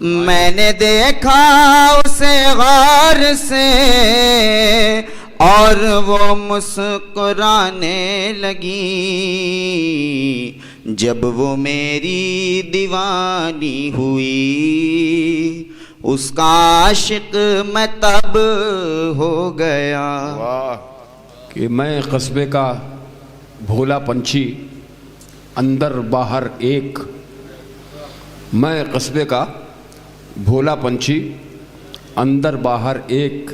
मैंने देखा उसे गौर से और वो मुस्कुराने लगी। जब वो मेरी दीवानी हुई, उसका आशिक मैं तब हो गया। वाह। कि मैं कस्बे का भोला पंछी, अंदर बाहर एक। मैं कस्बे का भोला पंछी, अंदर बाहर एक।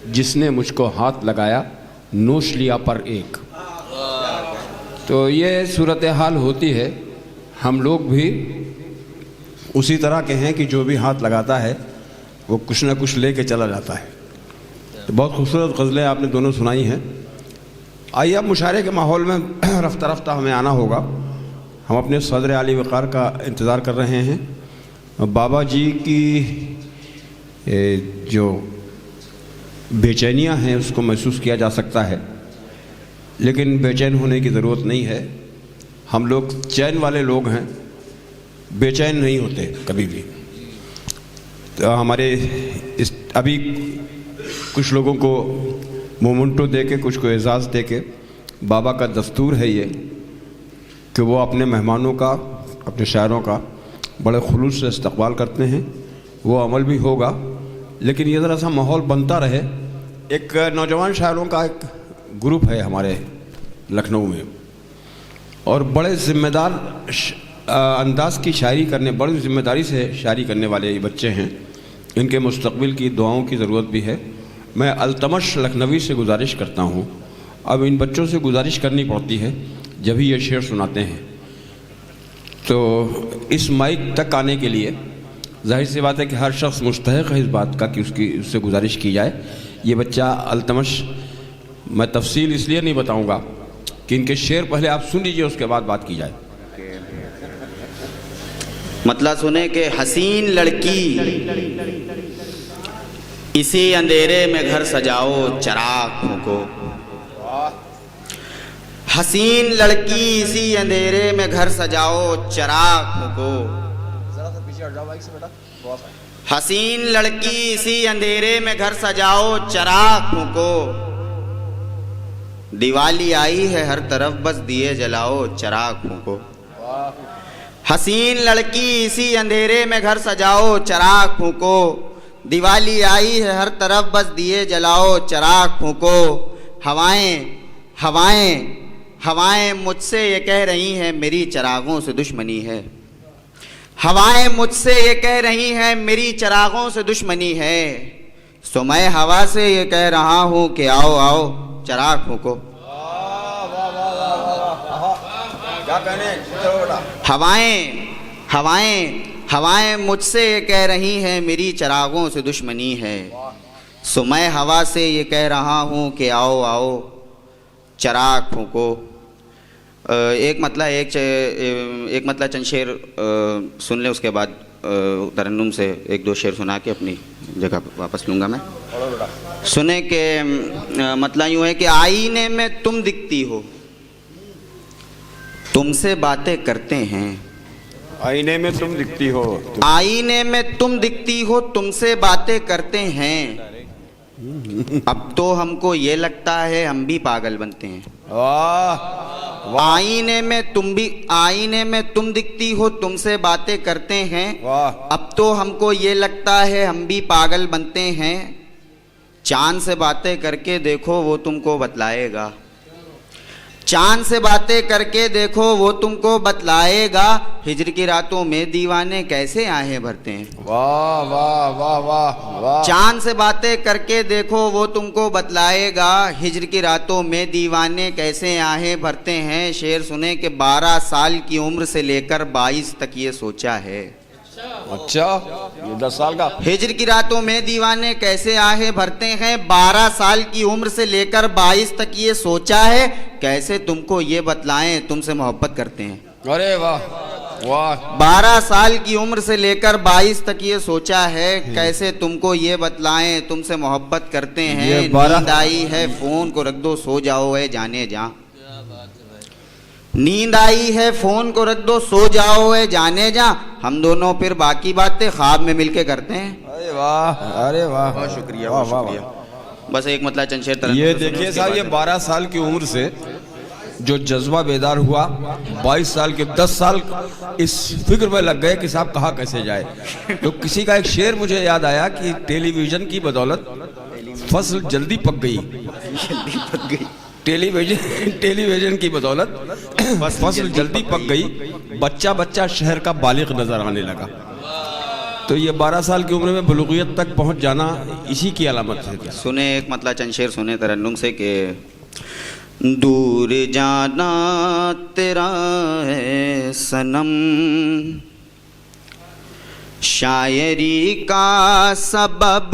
जिसने मुझको हाथ लगाया, नोश लिया पर एक। तो ये सूरत हाल होती है। हम लोग भी उसी तरह के हैं कि जो भी हाथ लगाता है वो कुछ ना कुछ लेके चला जाता है। तो बहुत खूबसूरत गज़लें आपने दोनों सुनाई हैं। आइए अब मुशायरे के माहौल में रफ्ता रफ्ता हमें आना होगा। हम अपने सदर आली वक़ार का इंतज़ार कर रहे हैं। बाबा जी की जो बेचैनियाँ हैं उसको महसूस किया जा सकता है, लेकिन बेचैन होने की ज़रूरत नहीं है। हम लोग चैन वाले लोग हैं, बेचैन नहीं होते कभी भी। तो हमारे इस अभी कुछ लोगों को मोमेंटो दे के, कुछ को एजाज़ दे के, बाबा का दस्तूर है ये कि वो अपने मेहमानों का, अपने शायरों का बड़े खुलूस से इस्तकबाल करते हैं। वो अमल भी होगा, लेकिन ये ज़रा सा माहौल बनता रहे। एक नौजवान शायरों का एक ग्रुप है हमारे लखनऊ में, और बड़े ज़िम्मेदार अंदाज़ की शायरी करने, बड़ी ज़िम्मेदारी से शायरी करने वाले ये बच्चे हैं। इनके मुस्तक़बिल की दुआओं की ज़रूरत भी है। मैं अल्तमश लखनवी से गुजारिश करता हूँ, अब इन बच्चों से गुजारिश करनी पड़ती है जब ही ये शेर सुनाते हैं। तो इस माइक तक आने के लिए जाहिर सी बात है कि हर शख्स मुस्तहिक़ है इस बात का कि उससे गुजारिश की जाए। ये बच्चा अल्तमश, मैं तफसील इसलिए नहीं बताऊंगा कि इनके शेर पहले आप सुन लीजिए, उसके बाद बात की जाए। मतलब सुने कि हसीन लड़की इसी अंधेरे में घर सजाओ चराग फूको। हसीन लड़की इसी अंधेरे में घर सजाओ चराग फूको। हसीन लड़की इसी अंधेरे में घर सजाओ चराग फूको। दिवाली आई है हर तरफ बस दिए जलाओ चराग फूको। हसीन लड़की इसी अंधेरे में घर सजाओ चराग फूको। दिवाली आई है हर तरफ बस दिए जलाओ चराग फूको। हवाएं हवाएं हवाएं मुझसे ये कह रही हैं मेरी चरागों से दुश्मनी है। हवाएं मुझसे ये कह रही हैं मेरी चरागों से दुश्मनी है। सो मैं हवा से ये कह रहा हूँ कि आओ आओ चराग फूको। हवाएं हवाएं हवाएं मुझसे ये कह रही हैं मेरी चरागों से दुश्मनी है। सो मैं हवा से ये कह रहा हूँ कि आओ आओ चराग फूको। एक मतलब चंद शेर सुन ले, उसके बाद तरन्नुम से एक दो शेर सुना के अपनी जगह वापस लूँगा मैं। सुने के मतलब यूँ है कि आईने में तुम दिखती हो, तुमसे बातें करते हैं। आईने में तुम दिखती हो, आईने में तुम दिखती हो, तुमसे बातें करते हैं। अब तो हमको ये लगता है हम भी पागल बनते हैं। आईने में तुम दिखती हो, तुमसे बातें करते हैं। अब तो हमको ये लगता है हम भी पागल बनते हैं। चांद से बातें करके देखो वो तुमको बतलाएगा। चांद से बातें करके देखो वो तुमको बतलाएगा। हिजर की रातों में दीवाने कैसे आहें भरते हैं। वाह वाह वाह वाह वाह। चांद से बातें करके देखो वो तुमको बतलाएगा। हिजर की रातों में दीवाने कैसे आहें भरते हैं। शेर सुने कि 12 साल की उम्र से लेकर 22 तक ये सोचा है। अच्छा, ये 10 साल का। हिजर की रातों में दीवाने कैसे आहें भरते हैं। 12 साल की उम्र से लेकर 22 तक ये सोचा है। कैसे तुमको ये बतलाएं तुमसे मोहब्बत करते हैं। अरे वाह वाह। 12 साल की उम्र से लेकर 22 तक ये सोचा है। कैसे तुमको ये बतलाएं तुमसे मोहब्बत करते हैं। नींद आई है फोन को रख दो सो जाओ है जाने जा। नींद आई है फोन को रख दो, सो जाओ है जाने जा, हम दोनों फिर बाकी बातें ख्वाब में मिलके करते हैं। अरे वाह, अरे वाह, बहुत शुक्रिया, वाह, बहुत वाह, शुक्रिया। वाह। बस एक मतलब चंद शेर तरन्नुम ये से सुनो, देखिए उसके साहब, ये बाद 12 साल की उम्र से जो जज्बा बेदार हुआ, 22 साल के 10 साल इस फिक्र में लग गए कि साहब कहाँ कैसे जाए। तो किसी का एक शेर मुझे याद आया कि टेलीविजन की बदौलत फसल जल्दी पक गई। जल्दी पक गई। टेलीविजन की बदौलत फसल जल्दी पक गई, बच्चा बच्चा शहर का बालिग नजर आने लगा। तो ये 12 साल की उम्र में बुलूगियत तक पहुंच जाना इसी की अलामत है क्या? सुने एक मतलब चंद शेर सुने तरन्नुम से कि दूर जाना तेरा है सनम, शायरी का सबब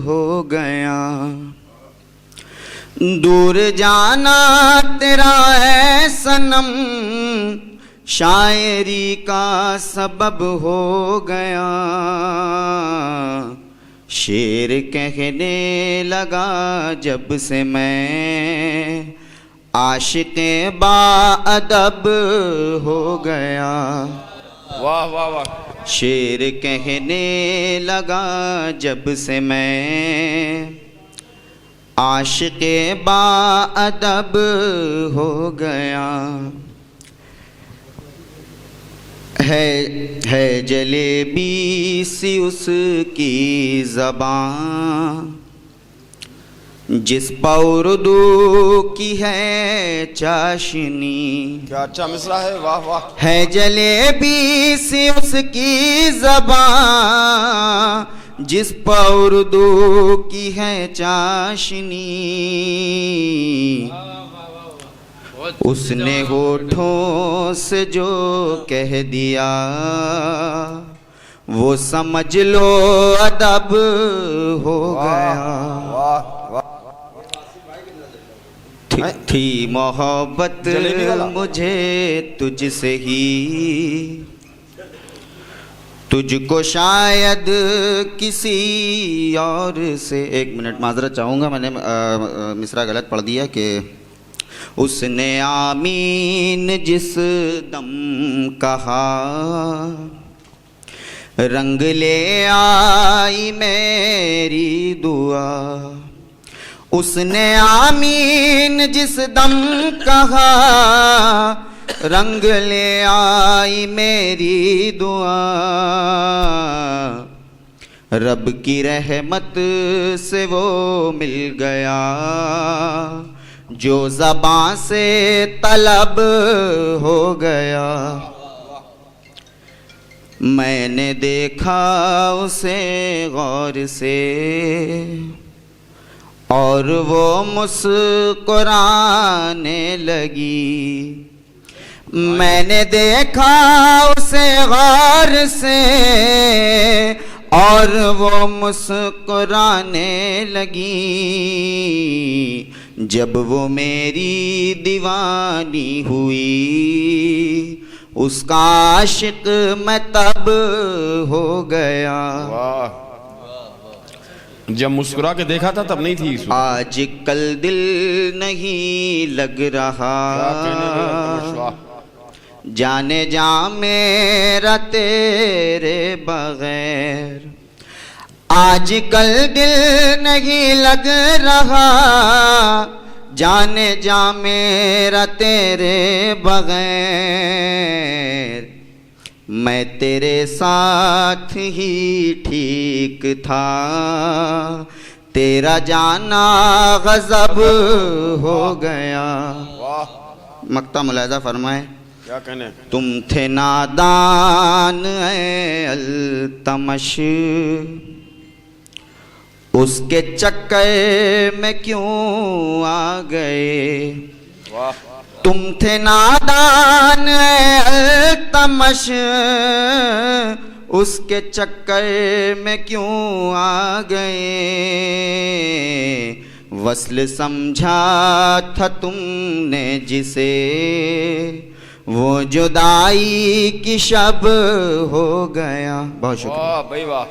हो गया। दूर जाना तेरा है सनम, शायरी का सबब हो गया। शेर कहने लगा जब से मैं, आशिक़े बाअदब हो गया। वाह वाह वाह। शेर कहने लगा जब से मैं, आशिक़े बाअदब हो गया। है जलेबी सी उसकी ज़बान, जिस पर उर्दू की है चाशनी। क्या अच्छा मिसरा है, वाह वाह। है जलेबी सी उसकी ज़बान, जिस पर उर्दू की है चाशनी। उसने होठों से जो कह दिया, वो समझ लो अदब हो गया। थी मोहब्बत मुझे तुझसे ही, तुझको शायद किसी और से। एक मिनट माजरत चाहूँगा, मैंने मिसरा गलत पढ़ दिया कि उसने आमीन जिस दम कहा, रंग ले आई मेरी दुआ। उसने आमीन जिस दम कहा, रंग ले आई मेरी दुआ। रब की रहमत से वो मिल गया, जो ज़बां से तलब हो गया। मैंने देखा उसे गौर से, और वो मुस्कुराने लगी। मैंने देखा उसे गौर से, और वो मुस्कुराने लगी। जब वो मेरी दीवानी हुई, उसका आशिक मैं तब हो गया। वाह। जब मुस्कुरा के देखा था तब नहीं थी। आज कल दिल नहीं लग रहा, जाने जा मेरा तेरे बगैर। आज कल दिल नहीं लग रहा, जाने जा मेरा तेरे बगैर। मैं तेरे साथ ही ठीक था, तेरा जाना गजब हो गया। मक्ता मुलाहिज़ा फरमाए, क्या कहने। तुम थे नादान ऐ अल्तमश, उसके चक्कर में क्यों आ गए। वाह। तुम थे नादान ऐ अल्तमश, उसके चक्कर में क्यों आ गए। वस्ल समझा था तुमने जिसे, वो जुदाई की शब हो गया। बहुत शुक्रिया। वाह भाई वाह।